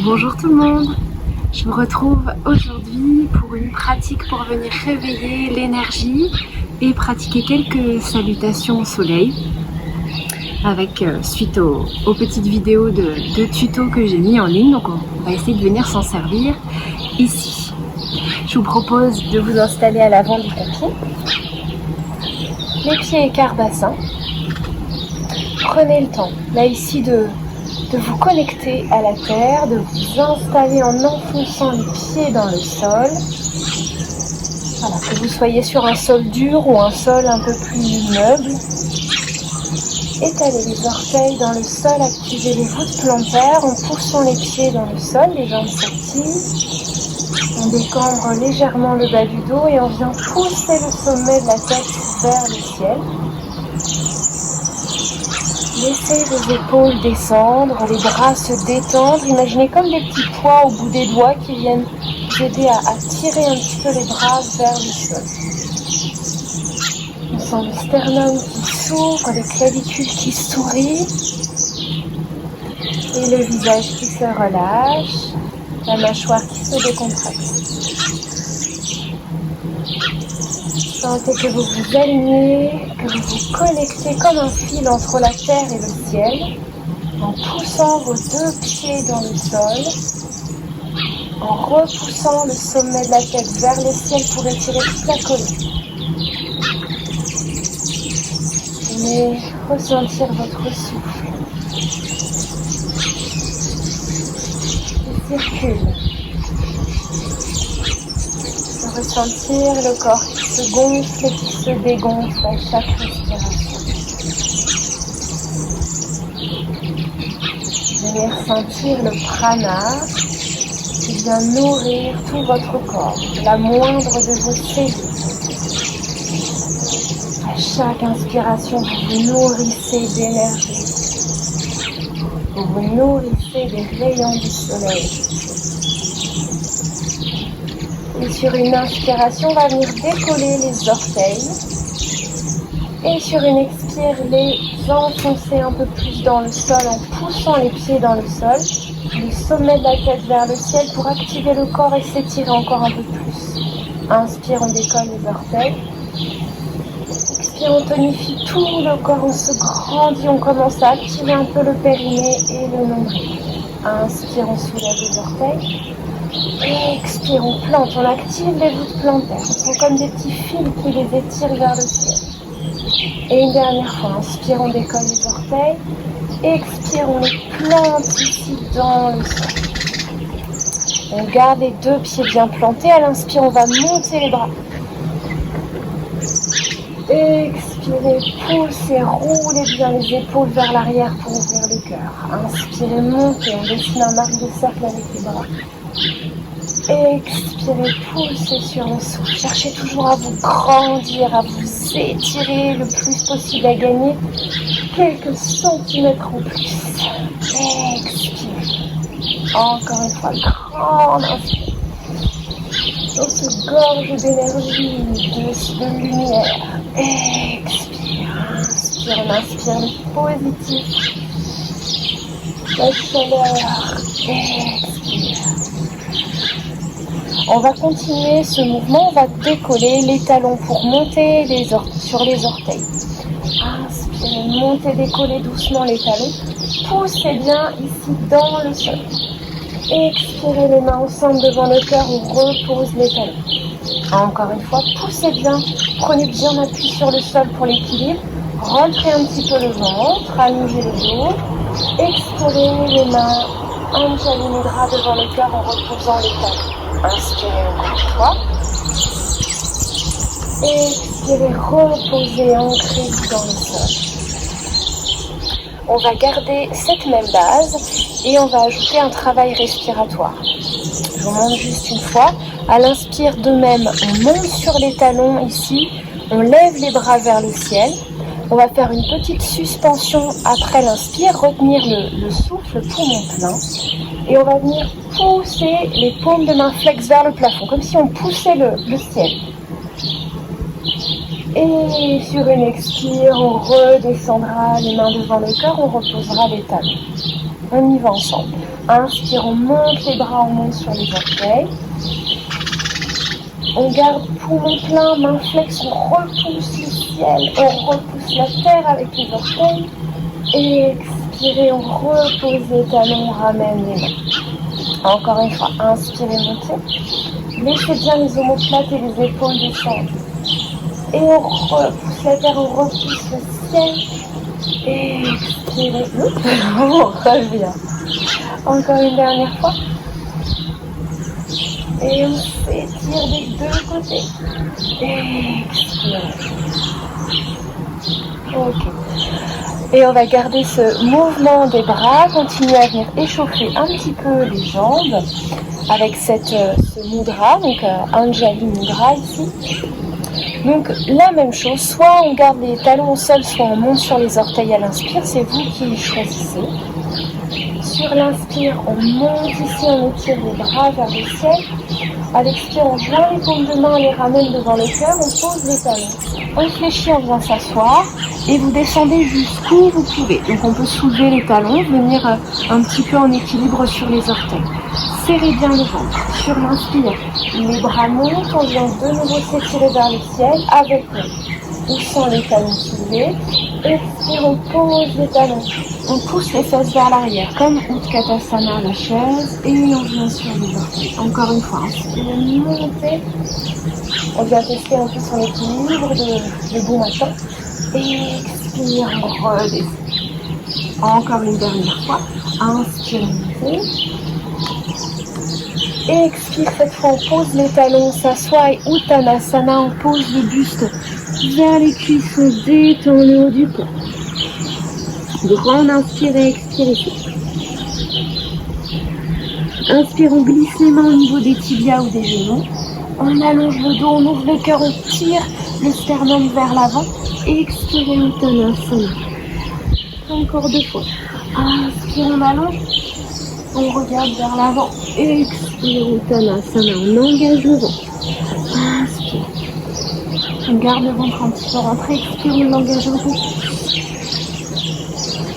Bonjour tout le monde, je vous retrouve aujourd'hui pour une pratique pour venir réveiller l'énergie et pratiquer quelques salutations au soleil avec suite aux petites vidéos de tutos que j'ai mis en ligne. Donc on va essayer de venir s'en servir ici. Je vous propose de vous installer à l'avant du tapis, les pieds écart bassin. Prenez le temps là ici de vous connecter à la terre, de vous installer en enfonçant les pieds dans le sol. Voilà, que vous soyez sur un sol dur ou un sol un peu plus meuble. Étalez les orteils dans le sol, activez les voûtes plantaires en poussant les pieds dans le sol, les jambes s'activent. On décambre légèrement le bas du dos et on vient pousser le sommet de la tête vers le ciel. Laissez vos épaules descendre, les bras se détendre. Imaginez comme des petits poids au bout des doigts qui viennent vous aider à tirer un petit peu les bras vers le sol. On sent le sternum qui s'ouvre, les clavicules qui sourient et le visage qui se relâche, la mâchoire qui se décontracte. Sentez que vous vous alignez, que vous vous connectez comme un fil entre la terre et le ciel, en poussant vos deux pieds dans le sol, en repoussant le sommet de la tête vers le ciel pour étirer toute la colonne. Venez ressentir votre souffle qui circule. Ressentir le corps qui se gonfle et qui se dégonfle à chaque respiration. Venez ressentir le prana qui vient nourrir tout votre corps, la moindre de vos cellules. À chaque inspiration, vous vous nourrissez d'énergie. Vous vous nourrissez des rayons du soleil. Et sur une inspiration, on va venir décoller les orteils. Et sur une expire, les enfoncer un peu plus dans le sol en poussant les pieds dans le sol. Le sommet de la tête vers le ciel pour activer le corps et s'étirer encore un peu plus. Inspire, on décolle les orteils. Expire, on tonifie tout le corps, on se grandit, on commence à activer un peu le périnée et le nombril. Inspire, on soulève les orteils. Expire, on plante, on active les voûtes plantaires. Ce sont comme des petits fils qui les étirent vers le ciel. Et une dernière fois, inspire, on décolle les orteils. Expire, on les plante ici dans le sol. On garde les deux pieds bien plantés. À l'inspire, on va monter les bras. Expirez, poussez, roulez bien les épaules vers l'arrière pour ouvrir le cœur. Inspirez, montez, on dessine un arc de cercle avec les bras. Expirez, poussez sur le souffle. Cherchez toujours à vous grandir, à vous étirer le plus possible, à gagner quelques centimètres en plus. Expirez. Encore une fois, grande inspire. On se gorge d'énergie, de lumière. Expire, inspire, on inspire le positif. La chaleur. Expire. On va continuer ce mouvement, on va décoller les talons pour monter sur les orteils. Inspirez, montez, décollez doucement les talons. Poussez bien ici dans le sol. Expirez, les mains au centre devant le cœur, on repose les talons. Encore une fois, poussez bien, prenez bien appui sur le sol pour l'équilibre. Rentrez un petit peu le ventre, allongez le dos. Expirez, les mains Anjali Mudra devant le cœur en reposant les talons. Inspirez encore une fois. Expirez, reposez, ancrez-vous dans le sol. On va garder cette même base et on va ajouter un travail respiratoire. Je vous montre juste une fois. À l'inspire de même, on monte sur les talons ici. On lève les bras vers le ciel. On va faire une petite suspension après l'inspire, retenir le souffle, poumon plein. Et on va venir pousser les paumes de main flex vers le plafond, comme si on poussait le ciel. Et sur une expire, on redescendra les mains devant le cœur, on reposera les talons. On y va ensemble. Inspire, on monte les bras, on monte sur les orteils. On garde poumon plein, main flex, on repousse le ciel, on repousse la terre avec les orteils. Expirez, on repose les talons, on ramène les mains. Encore une fois, inspirez, montez. Laissez bien les omoplates et les épaules descendre. Et on repousse la terre, on repousse le ciel. Expirez, on revient. Encore une dernière fois. Et on s'étire des deux côtés. Expirez. Ok. Et on va garder ce mouvement des bras, continuer à venir échauffer un petit peu les jambes avec ce mudra, donc Anjali Mudra ici. Donc la même chose, soit on garde les talons au sol, soit on monte sur les orteils à l'inspire, c'est vous qui choisissez. Sur l'inspire, on monte ici, on étire les bras vers le ciel. À l'expire, on joint les paumes de main, on les ramène devant le cœur, on pose les talons. On fléchit, on vient s'asseoir et vous descendez jusqu'où vous pouvez. Donc on peut soulever les talons, venir un petit peu en équilibre sur les orteils. Serrez bien le ventre. Sur l'inspire, les bras montent, on vient de nouveau s'étirer vers le ciel avec nous. On sent les talons soulevés. Expire, on pose les talons. On pousse les fesses vers l'arrière, comme Utkatasana, la chaise, et on vient sur les orteils. Encore une fois, inspirez, montez. On vient tester un peu son équilibre de bon matin. Expire, on redescend. Encore une dernière fois. Inspire, montez. Expire, cette fois on pose les talons, on s'assoit et Uttanasana, on pose le buste vers les cuisses, on détend le haut du corps. Grande inspire et expire ici. Inspire, on glisse les mains au niveau des tibias ou des genoux. On allonge le dos, on ouvre le cœur, on tire le sternum vers l'avant. Expire, Uttanasana. Encore deux fois. Inspire, on allonge. On regarde vers l'avant. Expire, Uttanasana. On engage le ventre. Inspire. On garde le ventre un petit peu rentré. Expire, on engage le ventre.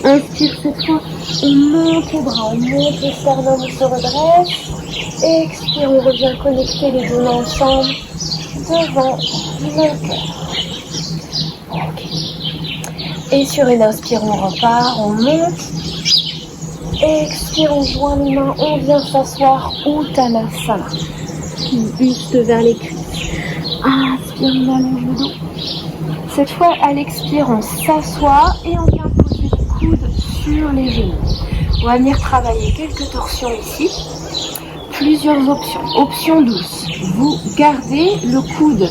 Inspire cette fois. On monte les bras. On monte le sternum, on se redresse. Expire, on revient connecter les deux mains ensemble. Devant le cœur. Ok. Et sur une inspire, on repart. On monte. Expire, on joint les mains, on vient s'asseoir, Uttanasana. Buste vers les cuisses. Inspire, on allonge le dos. Cette fois, à l'expire, on s'assoit et on vient poser le coude sur les genoux. On va venir travailler quelques torsions ici. Plusieurs options. Option douce. Vous gardez le coude,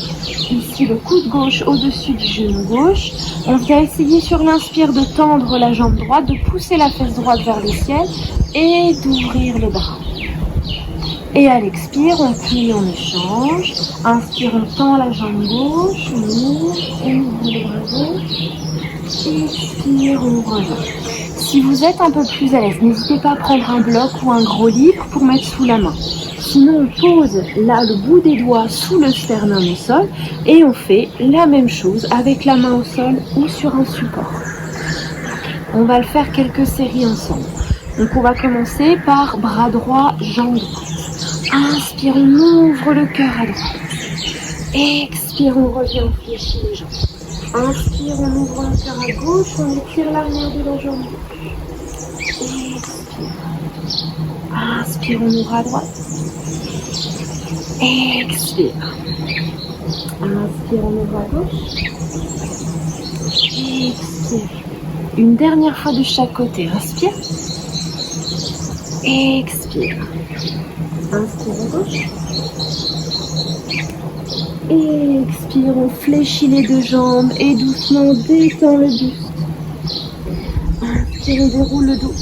ici le coude gauche au-dessus du genou gauche. On vient essayer sur l'inspire de tendre la jambe droite, de pousser la fesse droite vers le ciel et d'ouvrir les bras. Et à l'expire, on plie, on échange. Inspire, on tend la jambe gauche, on ouvre les bras gauche. Expire, on revient. Si vous êtes un peu plus à l'aise, n'hésitez pas à prendre un bloc ou un gros livre pour mettre sous la main. Sinon, on pose là le bout des doigts sous le sternum au sol et on fait la même chose avec la main au sol ou sur un support. On va le faire quelques séries ensemble. Donc on va commencer par bras droit, jambe droite. Inspire, on ouvre le cœur à droite. Expire, on revient, on fléchit les jambes. Inspire, on ouvre le cœur à gauche, on étire l'arrière de la jambe. Expire. Inspire, on ouvre à droite. Expire. Inspire, on ouvre à gauche. Expire. Une dernière fois de chaque côté. Inspire. Expire. Inspire à gauche. Expire, on fléchit les deux jambes et doucement on détend le buste. Inspire, on déroule le dos.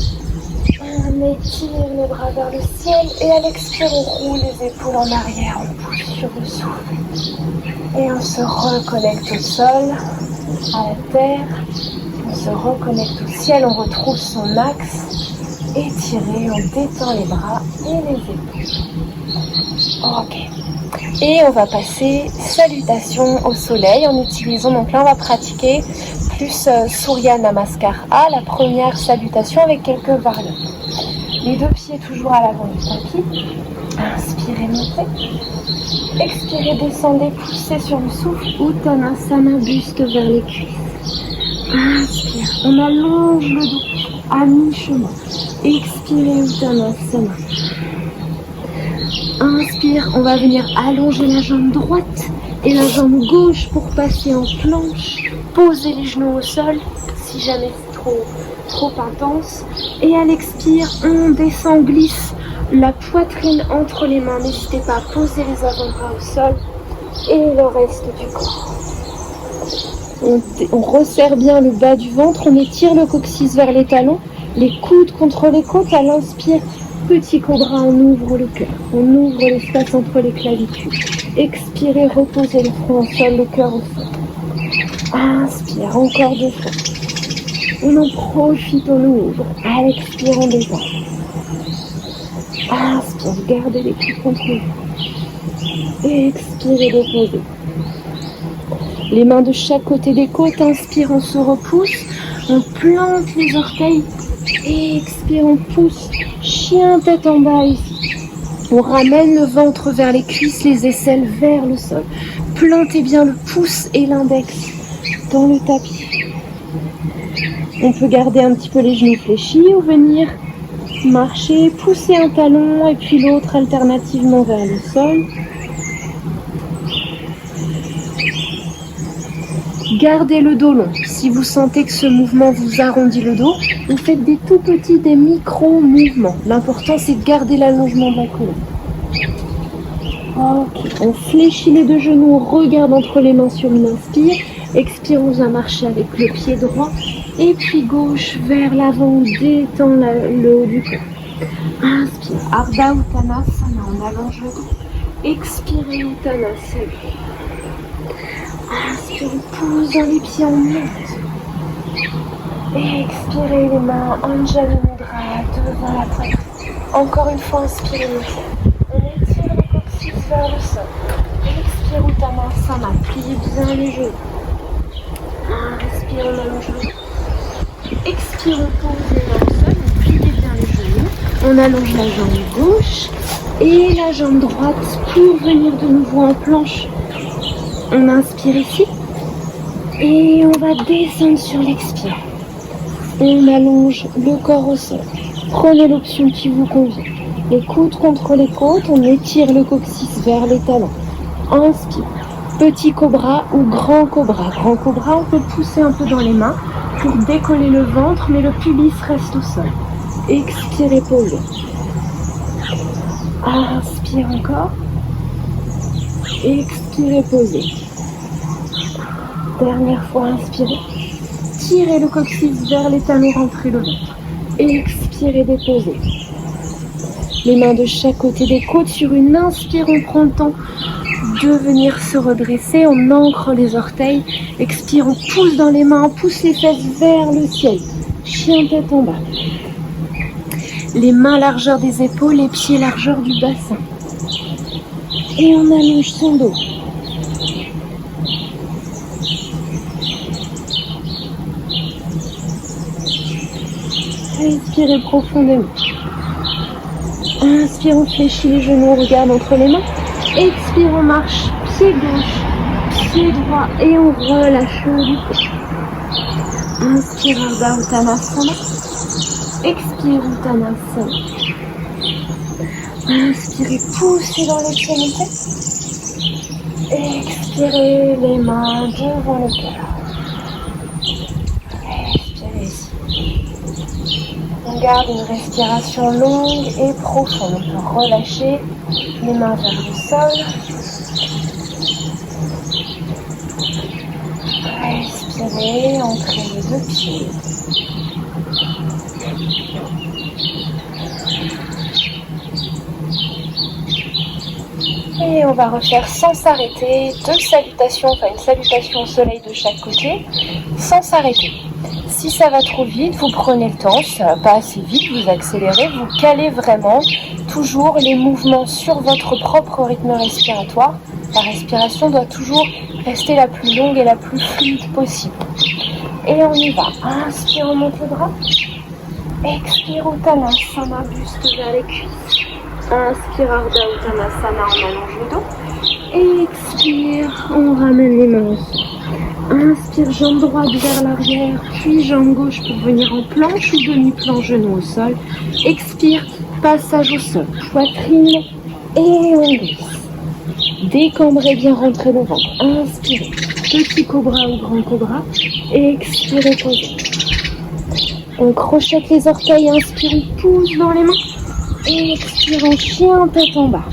On étire les bras vers le ciel et à l'expire, on roule les épaules en arrière, on pousse sur le souffle. Et on se reconnecte au sol, à la terre. On se reconnecte au ciel, on retrouve son axe. Étiré, on détend les bras et les épaules. Ok. Et on va passer salutation au soleil en utilisant, donc là on va pratiquer plus Surya Namaskar A, la première salutation avec quelques variantes. Les deux pieds toujours à l'avant du tapis. Inspirez, montez. Expirez, descendez, poussez sur le souffle. Uttanasana, buste vers les cuisses. Inspire, on allonge le dos à mi-chemin. Expirez, Uttanasana. Inspire, on va venir allonger la jambe droite et la jambe gauche pour passer en planche. Posez les genoux au sol si jamais c'est trop intense. Et à l'expire, on descend, glisse la poitrine entre les mains. N'hésitez pas à poser les avant-bras au sol et le reste du corps. On resserre bien le bas du ventre, on étire le coccyx vers les talons, les coudes contre les côtes. À l'inspire, petit cobra, on ouvre le cœur, on ouvre l'espace entre les clavicules. Expirez, reposez le front au sol, le cœur au sol. Inspire, encore 2 fois. On en profite, on ouvre. À l'expire, on détend. Inspire, gardez les pieds contre vous. Expirez, déposez. Les mains de chaque côté des côtes. Inspire, on se repousse. On plante les orteils. Expire, on pousse. Chien tête en bas ici. On ramène le ventre vers les cuisses, les aisselles vers le sol. Plantez bien le pouce et l'index dans le tapis. On peut garder un petit peu les genoux fléchis ou venir marcher, pousser un talon et puis l'autre alternativement vers le sol. Gardez le dos long. Si vous sentez que ce mouvement vous arrondit le dos, vous faites des tout petits, des micro-mouvements. L'important, c'est de garder l'allongement de la colonne. Ok, on fléchit les deux genoux, on regarde entre les mains sur une inspire. Expire, on vient marcher avec le pied droit. Et puis gauche vers l'avant, on détend le haut du corps. Inspire, Ardha Uttanasana, on allonge le dos. Expirez, Uttanasana. Inspire, on pousse dans les pieds, on monte. Expirez les mains, Anjali Mudra, devant la poitrine. Encore une fois, inspirez, montez. On étire le coccyx vers le sol. Expire, Uttanasana, pliez bien les genoux. Inspire, on allonge le dos. Expire, on pose les mains au sol, on plie bien les genoux. On allonge la jambe gauche et la jambe droite pour venir de nouveau en planche. On inspire ici et on va descendre sur l'expire. On allonge le corps au sol. Prenez l'option qui vous convient. Les coudes contre les côtes, on étire le coccyx vers les talons. Inspire. Petit cobra ou grand cobra. Grand cobra, on peut pousser un peu dans les mains pour décoller le ventre, mais le pubis reste au sol. Expirez, posez. Inspire encore. Expirez, posez. Dernière fois, inspirez. Tirez le coccyx vers les talons, rentrez le ventre. Expirez, déposez. Les mains de chaque côté des côtes. Sur une inspire, on prend le temps de venir se redresser. On ancre les orteils. Expire, on pousse dans les mains, on pousse les fesses vers le ciel. Chien tête en bas. Les mains largeur des épaules, les pieds largeur du bassin. Et on allonge son dos. Inspirez profondément. Inspire, on fléchit les genoux, on regarde entre les mains. Expire, on marche, pied gauche, pied droit et on relâche le haut du corps. Inspire, Ardha Uttanasana. Expire, Uttanasana. Inspirez, poussez dans les pieds, montez. Expirez, les mains devant le cœur. Expirez ici. On garde une respiration longue et profonde. On peut relâcher les mains vers le sol. Respirez, entrez les deux pieds. Et on va refaire sans s'arrêter 2 salutations, enfin une salutation au soleil de chaque côté, sans s'arrêter. Si ça va trop vite, vous prenez le temps, si ça va pas assez vite, vous accélérez, vous calez vraiment toujours les mouvements sur votre propre rythme respiratoire. La respiration doit toujours rester la plus longue et la plus fluide possible. Et on y va. Inspire, on monte le bras. Expire Uttanasana, buste vers les cuisses. Inspire Ardha Uttanasana, on allonge le dos. Expire, on ramène les mains au sol. Inspire, jambe droite vers l'arrière, puis jambe gauche pour venir en planche ou demi-planche, genou au sol. Expire, passage au sol, poitrine et on glisse. Décambrez bien, rentrez le ventre. Inspirez, petit cobra ou grand cobra. Expirez, posez. On crochette les orteils, inspire, on pousse dans les mains. Expire, en chien, tête en bas.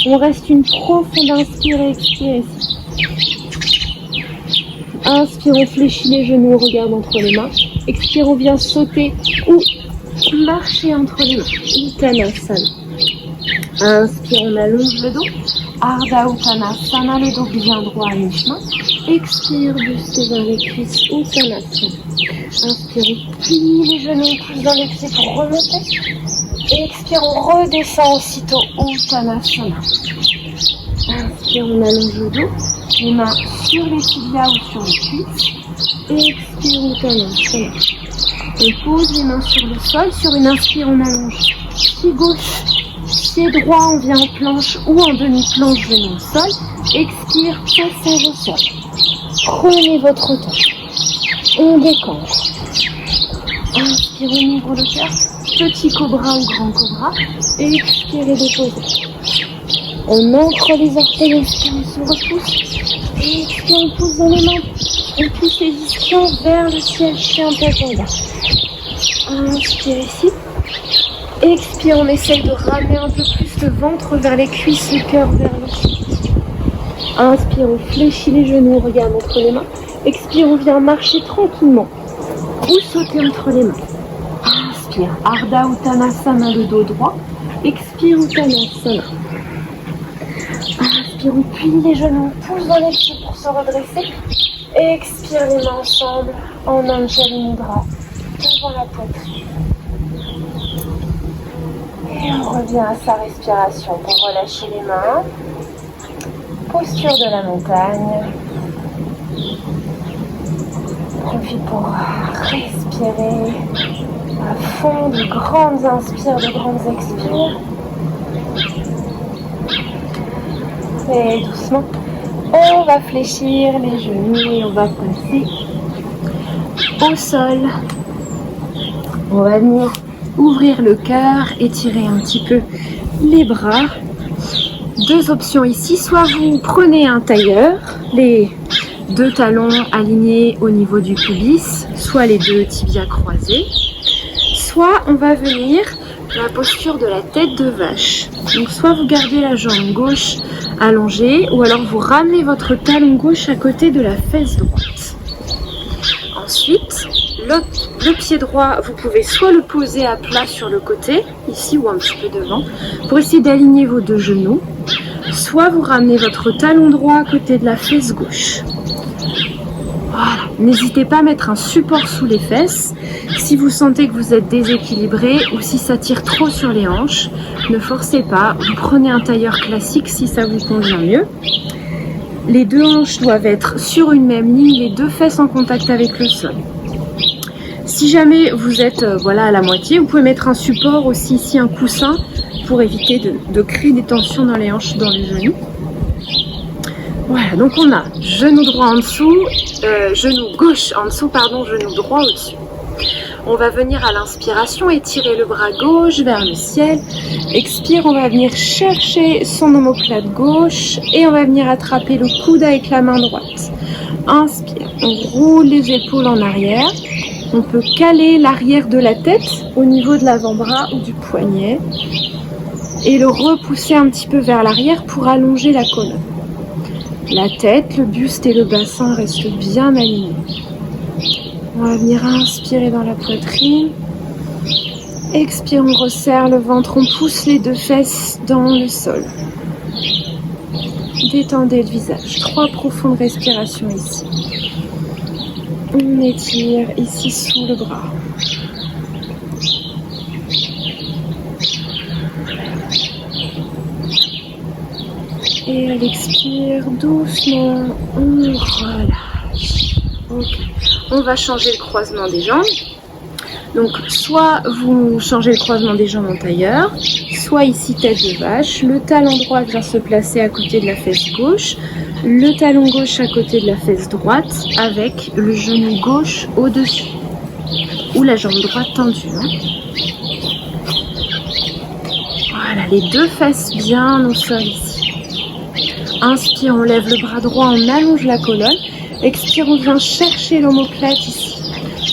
On reste une profonde inspire et expire ici. Inspire, on fléchit les genoux, on regarde entre les mains. Expire, on vient sauter ou marcher entre les mains. Uttanasana. Inspire, on allonge le dos. Ardha Uttanasana, le dos bien droit à mi-chemin. Expire, buste vers les cuisses. Uttanasana. Inspire, on plie les genoux, on pousse dans les pieds pour remonter. Expire, on redescend aussitôt. Uttanasana. Inspire, on allonge le dos. Les mains sur les tibias ou sur les cuisses. Expire, Uttanasana. On pose les mains sur le sol. Sur une inspire, on allonge. Pied gauche, pied droit, on vient en planche ou en demi-planche, genou au sol. Expire, passage au sol. Prenez votre temps. On décambre. Inspire, on ouvre le cœur. Petit cobra ou grand cobra. Expirez, déposez. On ancre les orteils, inspire, on se repousse. Expire, on pousse dans les mains. On pousse les ischions vers le ciel, chien tête en bas. Inspire ici. Expire, on essaye de ramener un peu plus le ventre vers les cuisses, le cœur vers le ciel. Inspire, on fléchit les genoux, on regarde entre les mains. Expire, on vient marcher tranquillement ou sauter entre les mains. Inspire, Ardha Uttanasana, le dos droit. Expire, Uttanasana. Inspire, on plie les genoux, on pousse dans les pieds pour se redresser. Expire, les mains ensemble en Anjali Mudra devant la poitrine. Et on revient à sa respiration pour relâcher les mains. Posture de la montagne. Profite pour respirer à fond, de grandes inspires, de grandes expires. Et doucement, on va fléchir les genoux et on va passer au sol. On va venir ouvrir le cœur, étirer un petit peu les bras. Deux options ici, soit vous prenez un tailleur, les deux talons alignés au niveau du pubis, soit les deux tibias croisés, soit on va venir la posture de la tête de vache. Donc soit vous gardez la jambe gauche allongée, ou alors vous ramenez votre talon gauche à côté de la fesse droite. Ensuite, le pied droit, vous pouvez soit le poser à plat sur le côté, ici ou un petit peu devant, pour essayer d'aligner vos deux genoux, soit vous ramenez votre talon droit à côté de la fesse gauche. Voilà. N'hésitez pas à mettre un support sous les fesses. Si vous sentez que vous êtes déséquilibré ou si ça tire trop sur les hanches, ne forcez pas. Vous prenez un tailleur classique si ça vous convient mieux. Les deux hanches doivent être sur une même ligne, les deux fesses en contact avec le sol. Si jamais vous êtes à la moitié, vous pouvez mettre un support aussi ici, un coussin, pour éviter de créer des tensions dans les hanches, dans les genoux. Voilà, donc on a genou droit en dessous, genou gauche en dessous, genou droit au-dessus. On va venir à l'inspiration, étirer le bras gauche vers le ciel. Expire, on va venir chercher son omoplate gauche et on va venir attraper le coude avec la main droite. Inspire, on roule les épaules en arrière. On peut caler l'arrière de la tête au niveau de l'avant-bras ou du poignet et le repousser un petit peu vers l'arrière pour allonger la colonne. La tête, le buste et le bassin restent bien alignés. On va venir inspirer dans la poitrine. Expire, on resserre le ventre, on pousse les deux fesses dans le sol. Détendez le visage. 3 profondes respirations ici. On étire ici sous le bras. Et à l'expire, doucement, on relâche. Ok. On va changer le croisement des jambes. Donc soit vous changez le croisement des jambes en tailleur, soit ici tête de vache, le talon droit vient se placer à côté de la fesse gauche, le talon gauche à côté de la fesse droite avec le genou gauche au-dessus ou la jambe droite tendue. Voilà, les deux fesses bien au sol ici. Inspire, on lève le bras droit, on allonge la colonne. Expire, on vient chercher l'omoplate ici.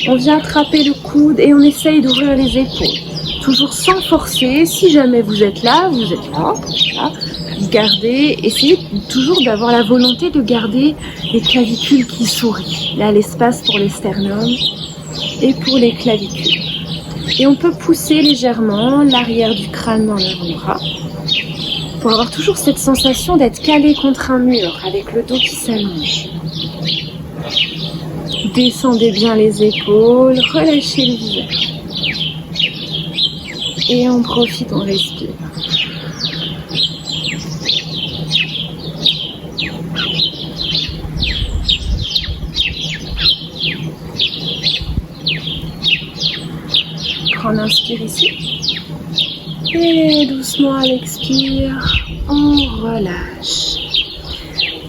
On vient attraper le coude et on essaye d'ouvrir les épaules. Toujours sans forcer. Si jamais vous êtes là, vous êtes là. Voilà. Gardez, essayez toujours d'avoir la volonté de garder les clavicules qui sourient. Là, l'espace pour les sternums et pour les clavicules. Et on peut pousser légèrement l'arrière du crâne dans l'avant-bras pour avoir toujours cette sensation d'être calé contre un mur avec le dos qui s'allonge. Descendez bien les épaules, relâchez le visage. Et on profite, on respire. On inspire ici. Et doucement à l'expire, on relâche.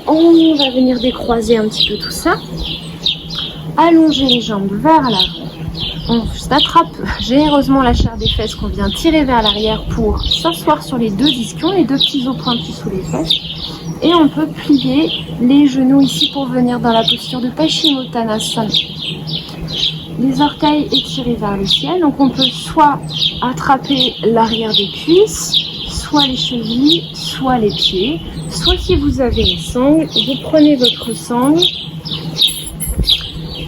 On va venir décroiser un petit peu tout ça. Allonger les jambes vers l'avant. On s'attrape généreusement la chair des fesses qu'on vient tirer vers l'arrière pour s'asseoir sur les deux ischions, les deux petits os pointus sous les fesses. Et on peut plier les genoux ici pour venir dans la posture de Paschimottanasana. Les orteils étirés vers le ciel, donc on peut soit attraper l'arrière des cuisses, soit les chevilles, soit les pieds, soit si vous avez une sangle, vous prenez votre sangle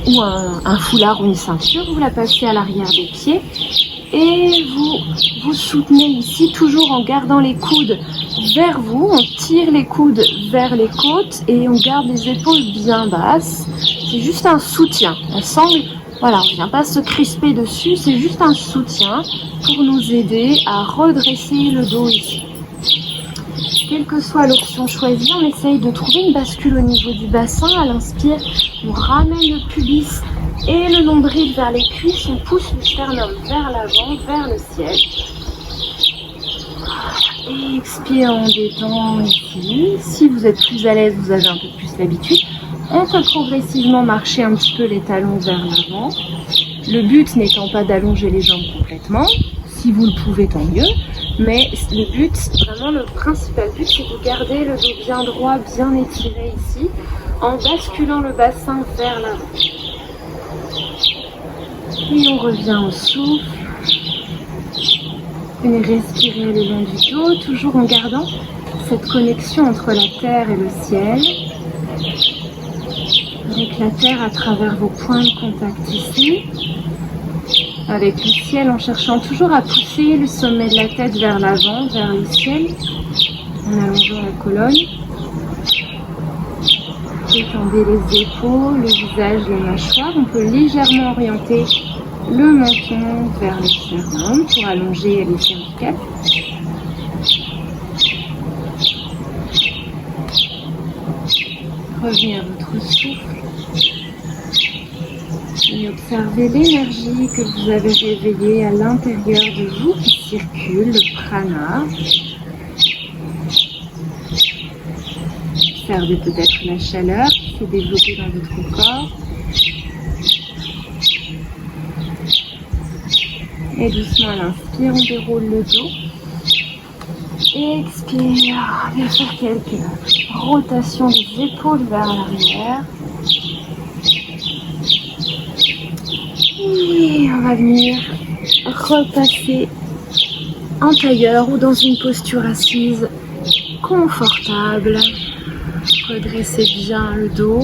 ou un foulard ou une ceinture, vous la passez à l'arrière des pieds et vous soutenez ici toujours en gardant les coudes vers vous, on tire les coudes vers les côtes et on garde les épaules bien basses, c'est juste un soutien, la sangle. Voilà, on ne vient pas se crisper dessus, c'est juste un soutien pour nous aider à redresser le dos ici. Quelle que soit l'option choisie, on essaye de trouver une bascule au niveau du bassin. À l'inspire, on ramène le pubis et le nombril vers les cuisses, on pousse le sternum vers l'avant, vers le ciel. Et expire, on détend ici. Si vous êtes plus à l'aise, vous avez un peu plus l'habitude. On peut progressivement marcher un petit peu les talons vers l'avant. Le but n'étant pas d'allonger les jambes complètement. Si vous le pouvez, tant mieux. Mais le but, vraiment le principal but, c'est de garder le dos bien droit, bien étiré ici, en basculant le bassin vers l'avant. Et on revient au souffle. Venez respirer le long du dos, toujours en gardant cette connexion entre la terre et le ciel. Avec la terre à travers vos points de contact ici. Avec le ciel en cherchant toujours à pousser le sommet de la tête vers l'avant, vers le ciel. En allongeant la colonne. Étendez les épaules, le visage, les mâchoires. On peut légèrement orienter le menton vers le sternum pour allonger les cervicales. Revenez à votre souffle. Et observez l'énergie que vous avez réveillée à l'intérieur de vous qui circule, le prana. Observez peut-être la chaleur qui s'est développée dans votre corps. Et doucement à l'inspire, on déroule le dos. Expire, viens faire quelques rotations des épaules vers l'arrière. Et on va venir repasser en tailleur ou dans une posture assise confortable. Redressez bien le dos.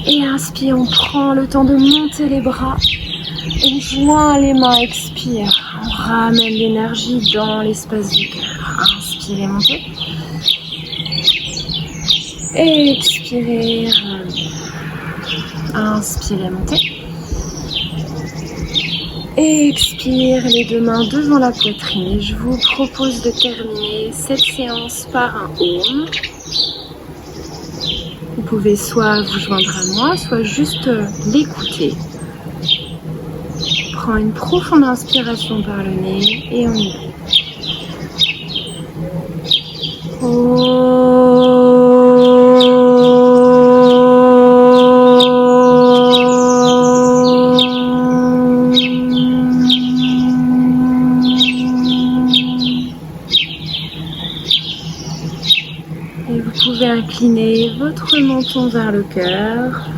Et inspire, on prend le temps de monter les bras. On joint les mains, expire. On ramène l'énergie dans l'espace du cœur. Inspirez, montez. Expirez. Inspirez, montez. Expire, les deux mains devant la poitrine. Je vous propose de terminer cette séance par un Om. Vous pouvez soit vous joindre à moi, soit juste l'écouter. prend une profonde inspiration par le nez et on y va. Et vous pouvez incliner votre menton vers le cœur.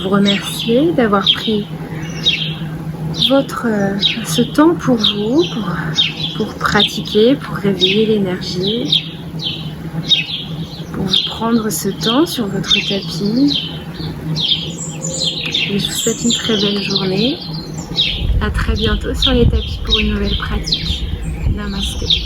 Vous remercier d'avoir pris ce temps pour vous, pour pratiquer, pour réveiller l'énergie, pour vous prendre ce temps sur votre tapis. Et je vous souhaite une très belle journée. À très bientôt sur les tapis pour une nouvelle pratique. Namasté.